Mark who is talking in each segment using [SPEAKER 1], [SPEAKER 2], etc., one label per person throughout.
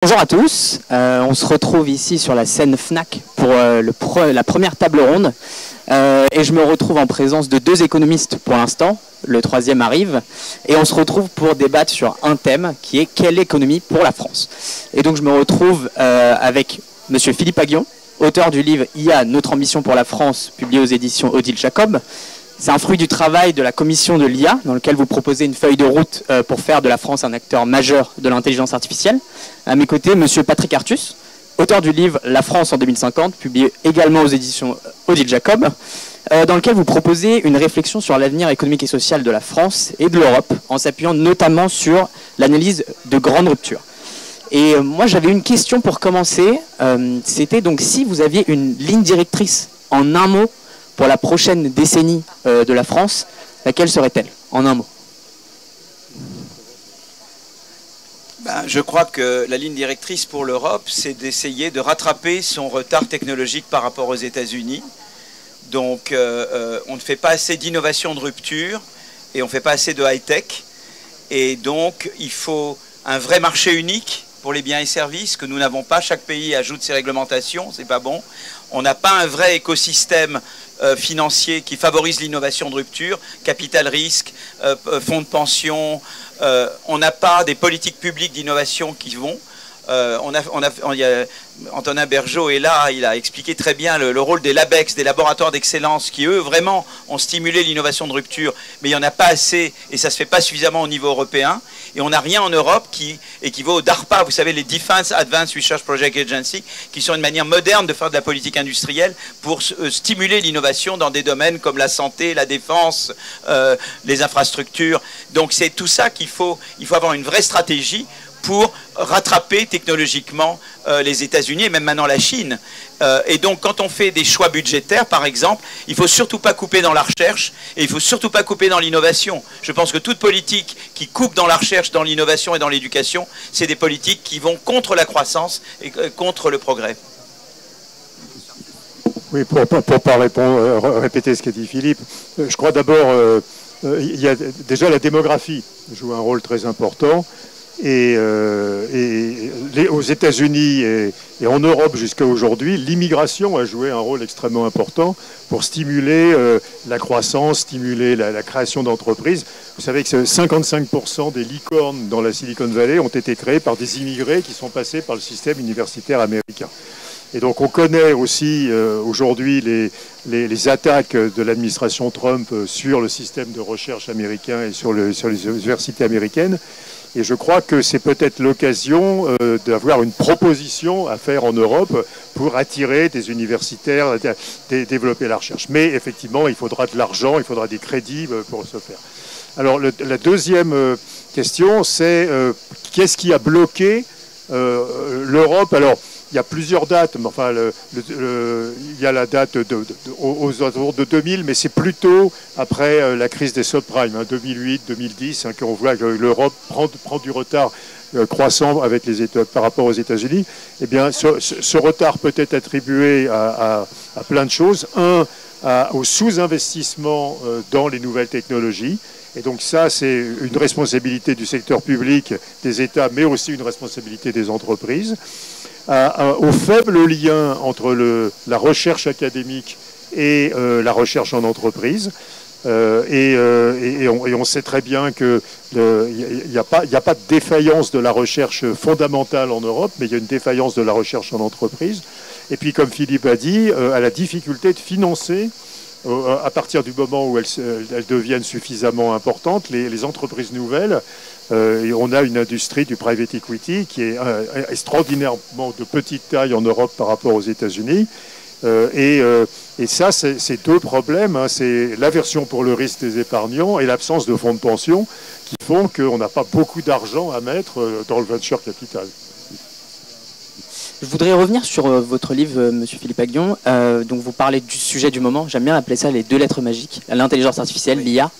[SPEAKER 1] Bonjour à tous, on se retrouve ici sur la scène FNAC pour la première table ronde et je me retrouve en présence de deux économistes pour l'instant, le troisième arrive et on se retrouve pour débattre sur un thème qui est quelle économie pour la France. Et donc je me retrouve avec monsieur Philippe Aghion, auteur du livre IA, notre ambition pour la France, publié aux éditions Odile Jacob. C'est un fruit du travail de la commission de l'IA, dans lequel vous proposez une feuille de route pour faire de la France un acteur majeur de l'intelligence artificielle. À mes côtés, monsieur Patrick Artus, auteur du livre La France en 2050, publié également aux éditions Odile Jacob, dans lequel vous proposez une réflexion sur l'avenir économique et social de la France et de l'Europe, en s'appuyant notamment sur l'analyse de grandes ruptures. Et moi, j'avais une question pour commencer. C'était donc si vous aviez une ligne directrice en un mot pour la prochaine décennie de la France, laquelle serait-elle, en un mot?
[SPEAKER 2] Je crois que la ligne directrice pour l'Europe, c'est d'essayer de rattraper son retard technologique par rapport aux États-Unis. Donc, on ne fait pas assez d'innovation de rupture et on ne fait pas assez de high-tech. Et donc, il faut un vrai marché unique pour les biens et services que nous n'avons pas. Chaque pays ajoute ses réglementations, c'est pas bon. On n'a pas un vrai écosystème financier qui favorise l'innovation de rupture, capital risque, fonds de pension. On n'a pas des politiques publiques d'innovation qui vont. Antonin Bergeau est là, il a expliqué très bien le rôle des LABEX, des laboratoires d'excellence, qui eux vraiment ont stimulé l'innovation de rupture, mais il n'y en a pas assez et ça ne se fait pas suffisamment au niveau européen. Et on n'a rien en Europe qui équivaut au DARPA, vous savez, les Defense Advanced Research Project Agency, qui sont une manière moderne de faire de la politique industrielle pour stimuler l'innovation dans des domaines comme la santé, la défense, les infrastructures. Donc c'est tout ça qu'il faut, il faut avoir une vraie stratégie pour rattraper technologiquement les États-Unis et même maintenant la Chine. Et donc, quand on fait des choix budgétaires, par exemple, il ne faut surtout pas couper dans la recherche et il ne faut surtout pas couper dans l'innovation. Je pense que toute politique qui coupe dans la recherche, dans l'innovation et dans l'éducation, c'est des politiques qui vont contre la croissance et contre le progrès.
[SPEAKER 3] Oui, pour pas répéter ce qu'a dit Philippe, je crois d'abord, il y a déjà la démographie joue un rôle très important. Et aux États-Unis et en Europe jusqu'à aujourd'hui, l'immigration a joué un rôle extrêmement important pour stimuler la croissance, stimuler la création d'entreprises. Vous savez que 55% des licornes dans la Silicon Valley ont été créées par des immigrés qui sont passés par le système universitaire américain. Et donc on connaît aussi aujourd'hui les attaques de l'administration Trump sur le système de recherche américain et sur les universités américaines. Et je crois que c'est peut-être l'occasion d'avoir une proposition à faire en Europe pour attirer des universitaires, développer la recherche. Mais effectivement, il faudra de l'argent, il faudra des crédits pour ce faire. Alors la deuxième question, c'est qu'est-ce qui a bloqué l'Europe? Alors, il y a plusieurs dates, mais enfin, il y a la date aux alentours de 2000, mais c'est plutôt après la crise des subprimes, 2008, 2010, qu'on voit que l'Europe prend du retard croissant avec par rapport aux États-Unis. Eh bien, ce retard peut être attribué à plein de choses. Un, au sous-investissement dans les nouvelles technologies. Et donc ça, c'est une responsabilité du secteur public, des États, mais aussi une responsabilité des entreprises. Au faible lien entre la recherche académique et la recherche en entreprise. Et on sait très bien qu'il n'y a pas de défaillance de la recherche fondamentale en Europe, mais il y a une défaillance de la recherche en entreprise. Et puis, comme Philippe a dit, à la difficulté de financer, à partir du moment où elles deviennent suffisamment importantes, les entreprises nouvelles. Et on a une industrie du private equity qui est extraordinairement de petite taille en Europe par rapport aux États-Unis. Et ça, c'est deux problèmes. C'est l'aversion pour le risque des épargnants et l'absence de fonds de pension qui font qu'on n'a pas beaucoup d'argent à mettre dans le venture capital.
[SPEAKER 1] Je voudrais revenir sur votre livre, monsieur Philippe Aghion. Donc vous parlez du sujet du moment, j'aime bien appeler ça les deux lettres magiques, l'intelligence artificielle, oui. L'IA.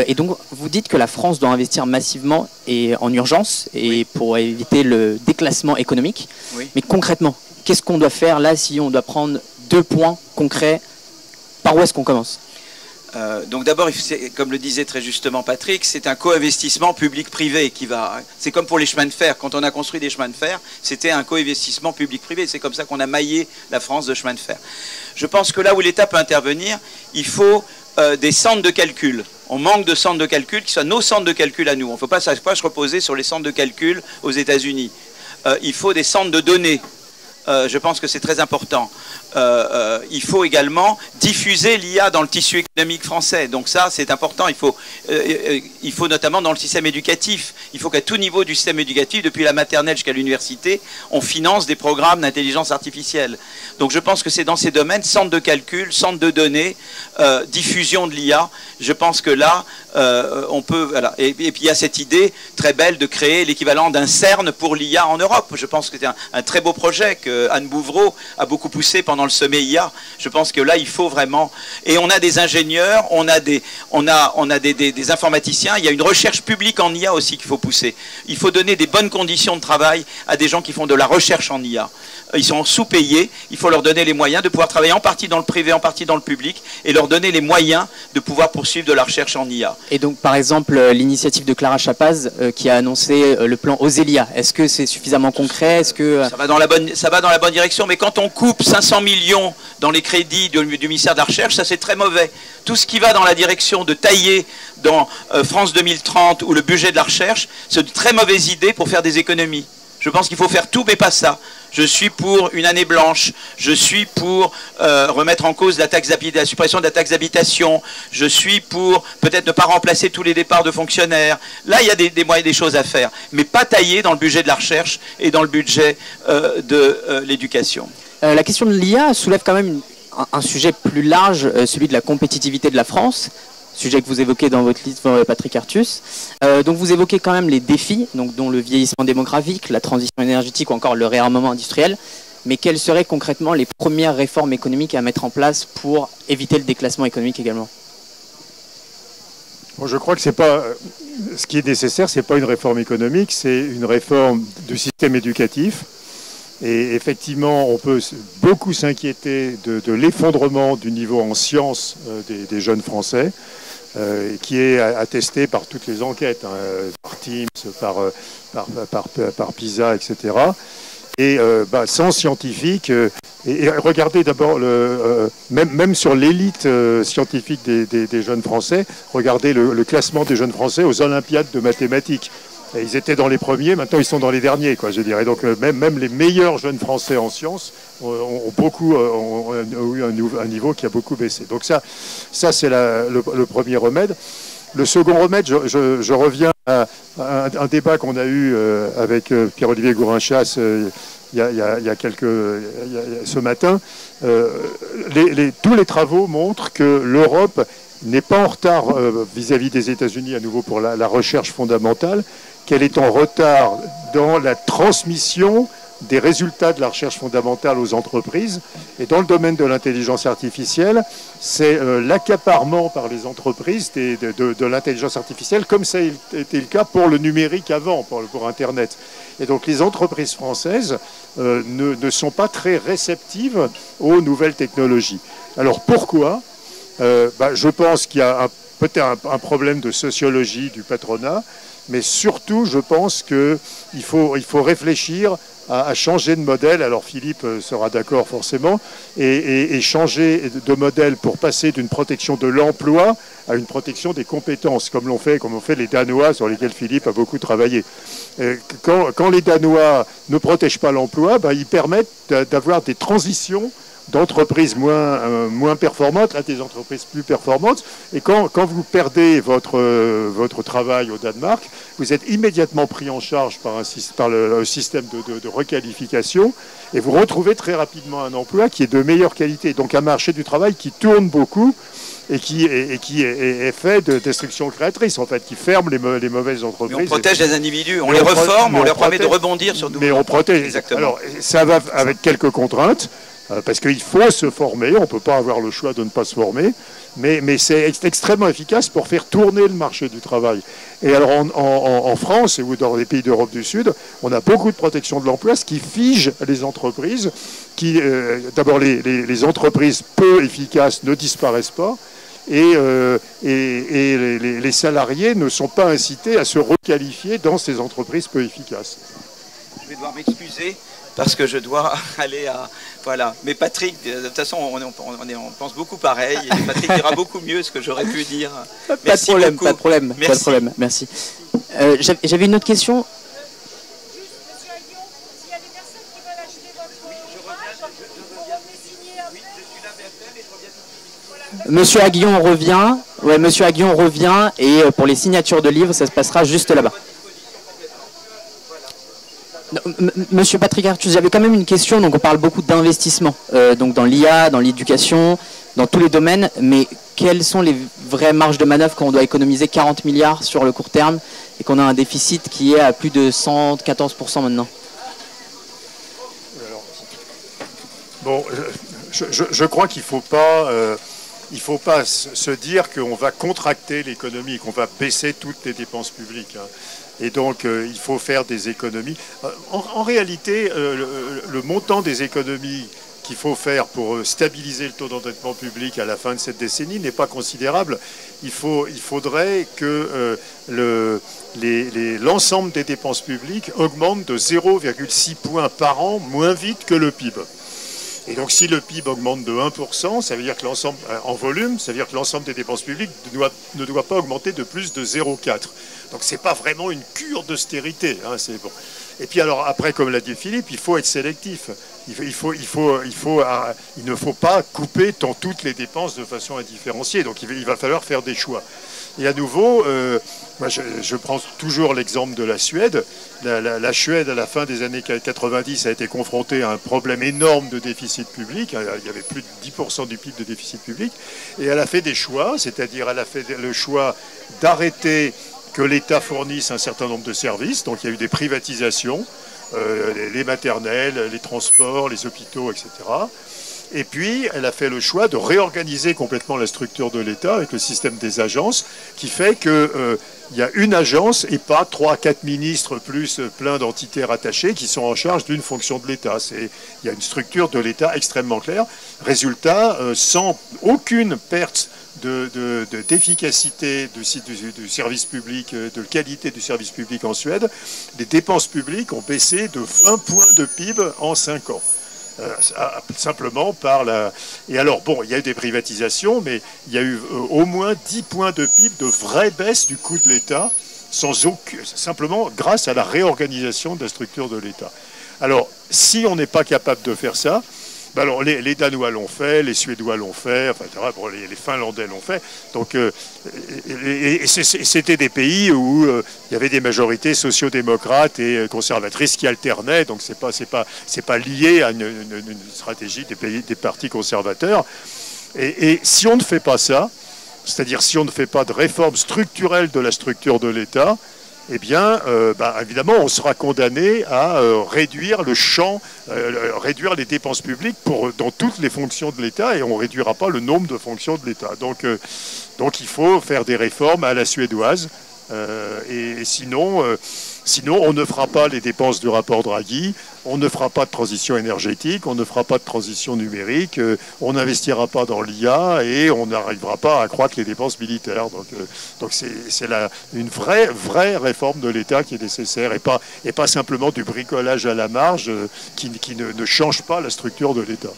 [SPEAKER 1] Et donc vous dites que la France doit investir massivement et en urgence et oui. Pour éviter le déclassement économique. Oui. Mais concrètement, qu'est-ce qu'on doit faire là si on doit prendre 2 points concrets? Par où est-ce qu'on commence?
[SPEAKER 2] Donc d'abord, comme le disait très justement Patrick, c'est un co-investissement public-privé qui va... C'est comme pour les chemins de fer. Quand on a construit des chemins de fer, c'était un co-investissement public-privé. C'est comme ça qu'on a maillé la France de chemins de fer. Je pense que là où l'État peut intervenir, il faut des centres de calcul. On manque de centres de calcul qui soient nos centres de calcul à nous. On ne faut pas se reposer sur les centres de calcul aux États-Unis. Il faut des centres de données. Je pense que c'est très important. Il faut également diffuser l'IA dans le tissu économique français. Donc ça, c'est important. Il faut notamment dans le système éducatif. Il faut qu'à tout niveau du système éducatif, depuis la maternelle jusqu'à l'université, on finance des programmes d'intelligence artificielle. Donc je pense que c'est dans ces domaines, centre de calcul, centre de données, diffusion de l'IA. Je pense que là, on peut... Voilà. Et puis il y a cette idée très belle de créer l'équivalent d'un CERN pour l'IA en Europe. Je pense que c'est un très beau projet que Anne Bouvreau a beaucoup poussé pendant le sommet IA. Je pense que là, il faut vraiment... Et on a des ingénieurs, on a des informaticiens. Il y a une recherche publique en IA aussi qu'il faut pousser. Il faut donner des bonnes conditions de travail à des gens qui font de la recherche en IA. Ils sont sous-payés. Il faut leur donner les moyens de pouvoir travailler en partie dans le privé, en partie dans le public, et leur donner les moyens de pouvoir poursuivre de la recherche en IA.
[SPEAKER 1] Et donc, par exemple, l'initiative de Clara Chapaz qui a annoncé le plan Osélia, est-ce que c'est suffisamment concret? Est-ce que...
[SPEAKER 2] Ça va dans la bonne direction, mais quand on coupe 500 millions dans les crédits du ministère de la Recherche, ça c'est très mauvais. Tout ce qui va dans la direction de tailler dans France 2030 ou le budget de la recherche, c'est une très mauvaise idée pour faire des économies. Je pense qu'il faut faire tout, mais pas ça. Je suis pour une année blanche. Je suis pour remettre en cause la suppression de la taxe d'habitation. Je suis pour peut-être ne pas remplacer tous les départs de fonctionnaires. Là, il y a des choses à faire. Mais pas tailler dans le budget de la recherche et dans le budget de l'éducation.
[SPEAKER 1] La question de l'IA soulève quand même un sujet plus large, celui de la compétitivité de la France. Sujet que vous évoquez dans votre livre, Patrick Artus. Donc vous évoquez quand même les défis, donc, dont le vieillissement démographique, la transition énergétique ou encore le réarmement industriel. Mais quelles seraient concrètement les premières réformes économiques à mettre en place pour éviter le déclassement économique également?
[SPEAKER 3] Bon, je crois que c'est pas ce qui est nécessaire, c'est pas une réforme économique, c'est une réforme du système éducatif. Et effectivement, on peut beaucoup s'inquiéter de l'effondrement du niveau en sciences des jeunes Français, qui est attesté par toutes les enquêtes, par Teams, par PISA, etc. Et sans scientifiques, et regardez d'abord, même sur l'élite scientifique des jeunes Français, regardez le classement des jeunes Français aux Olympiades de mathématiques. Et ils étaient dans les premiers, maintenant ils sont dans les derniers, quoi, je dirais. Donc même les meilleurs jeunes Français en sciences ont eu un niveau qui a beaucoup baissé. Donc ça c'est le premier remède. Le second remède, je reviens à un débat qu'on a eu avec Pierre-Olivier Gourinchas il y a ce matin. Tous les travaux montrent que l'Europe n'est pas en retard vis-à-vis des États-Unis à nouveau pour la recherche fondamentale, qu'elle est en retard dans la transmission des résultats de la recherche fondamentale aux entreprises. Et dans le domaine de l'intelligence artificielle, c'est l'accaparement par les entreprises de l'intelligence artificielle, comme ça a été le cas pour le numérique avant, pour Internet. Et donc les entreprises françaises ne sont pas très réceptives aux nouvelles technologies. Alors pourquoi ? Je pense qu'il y a peut-être un problème de sociologie du patronat, mais surtout, je pense qu'il faut réfléchir à changer de modèle. Alors Philippe sera d'accord forcément, et changer de modèle pour passer d'une protection de l'emploi à une protection des compétences, comme ont fait les Danois, sur lesquels Philippe a beaucoup travaillé. Quand les Danois ne protègent pas l'emploi, ils permettent d'avoir des transitions d'entreprises moins performantes à des entreprises plus performantes. Et quand vous perdez votre travail au Danemark, vous êtes immédiatement pris en charge par le système de requalification, et vous retrouvez très rapidement un emploi qui est de meilleure qualité. Donc un marché du travail qui tourne beaucoup et qui est fait de destruction créatrice, en fait, qui ferme les mauvaises entreprises.
[SPEAKER 2] Mais on protège les individus, on les reforme, on leur permet de rebondir sur d'autres.
[SPEAKER 3] Mais on protège.
[SPEAKER 2] Exactement.
[SPEAKER 3] Alors ça va avec quelques contraintes, parce qu'il faut se former, on ne peut pas avoir le choix de ne pas se former, mais c'est extrêmement efficace pour faire tourner le marché du travail. Et alors en France ou dans les pays d'Europe du Sud, on a beaucoup de protection de l'emploi, ce qui fige les entreprises, d'abord les entreprises peu efficaces ne disparaissent pas, les salariés ne sont pas incités à se requalifier dans ces entreprises peu efficaces.
[SPEAKER 2] Je vais devoir m'excuser parce que je dois aller à... Voilà. Mais Patrick, de toute façon, on pense beaucoup pareil. Et Patrick dira beaucoup mieux ce que j'aurais pu dire.
[SPEAKER 1] Pas de problème, pas de problème. Merci. Pas de problème, merci. J'avais une autre question. Monsieur Aguillon revient. Ouais, Monsieur Aguillon revient et pour les signatures de livres, ça se passera juste là-bas. Monsieur Patrick Artus, j'avais quand même une question. Donc on parle beaucoup d'investissement, donc dans l'IA, dans l'éducation, dans tous les domaines. Mais quelles sont les vraies marges de manœuvre quand on doit économiser 40 milliards sur le court terme et qu'on a un déficit qui est à plus de 114% maintenant?
[SPEAKER 3] Alors, bon, je crois qu'il ne faut pas... il ne faut pas se dire qu'on va contracter l'économie, qu'on va baisser toutes les dépenses publiques. Hein. Et donc, il faut faire des économies. En réalité, le montant des économies qu'il faut faire pour stabiliser le taux d'endettement public à la fin de cette décennie n'est pas considérable. Il faudrait que l'ensemble des dépenses publiques augmente de 0,6 points par an, moins vite que le PIB. Et donc, si le PIB augmente de 1%, ça veut dire que l'ensemble, en volume, ça veut dire que l'ensemble des dépenses publiques ne doit pas augmenter de plus de 0,4. Donc, c'est pas vraiment une cure d'austérité. Hein, c'est bon. Et puis, alors, après, comme l'a dit Philippe, il faut être sélectif. Il ne faut pas couper dans toutes les dépenses de façon indifférenciée. Donc, il va falloir faire des choix. Et à nouveau, moi, je prends toujours l'exemple de la Suède. La Suède, à la fin des années 90, a été confrontée à un problème énorme de déficit public. Il y avait plus de 10% du PIB de déficit public. Et elle a fait des choix, c'est-à-dire elle a fait le choix d'arrêter que l'État fournisse un certain nombre de services. Donc il y a eu des privatisations, les maternelles, les transports, les hôpitaux, etc. Et puis, elle a fait le choix de réorganiser complètement la structure de l'État avec le système des agences, qui fait qu'il y a une agence et pas 3 à 4 ministres plus plein d'entités rattachées qui sont en charge d'une fonction de l'État. Il y a une structure de l'État extrêmement claire. Résultat, sans aucune perte d'efficacité du service public, de qualité du service public en Suède, les dépenses publiques ont baissé de 20 points de PIB en 5 ans. Simplement par la... Et alors, bon, il y a eu des privatisations, mais il y a eu au moins 10 points de PIB de vraie baisse du coût de l'État, simplement grâce à la réorganisation de la structure de l'État. Alors, si on n'est pas capable de faire ça, ben alors les Danois l'ont fait, les Suédois l'ont fait, enfin, bon, les Finlandais l'ont fait. Donc, c'était des pays où il y avait des majorités sociodémocrates et conservatrices qui alternaient. Donc, c'est pas lié à une stratégie des partis conservateurs. Et si on ne fait pas ça, c'est-à-dire si on ne fait pas de réforme structurelle de la structure de l'État, eh bien, évidemment, on sera condamné à réduire le champ, réduire les dépenses publiques dans toutes les fonctions de l'État, et on ne réduira pas le nombre de fonctions de l'État. Donc, il faut faire des réformes à la suédoise, et sinon, on ne fera pas les dépenses du rapport Draghi, on ne fera pas de transition énergétique, on ne fera pas de transition numérique, on n'investira pas dans l'IA et on n'arrivera pas à accroître les dépenses militaires. Donc c'est une vraie réforme de l'État qui est nécessaire et pas simplement du bricolage à la marge qui ne change pas la structure de l'État.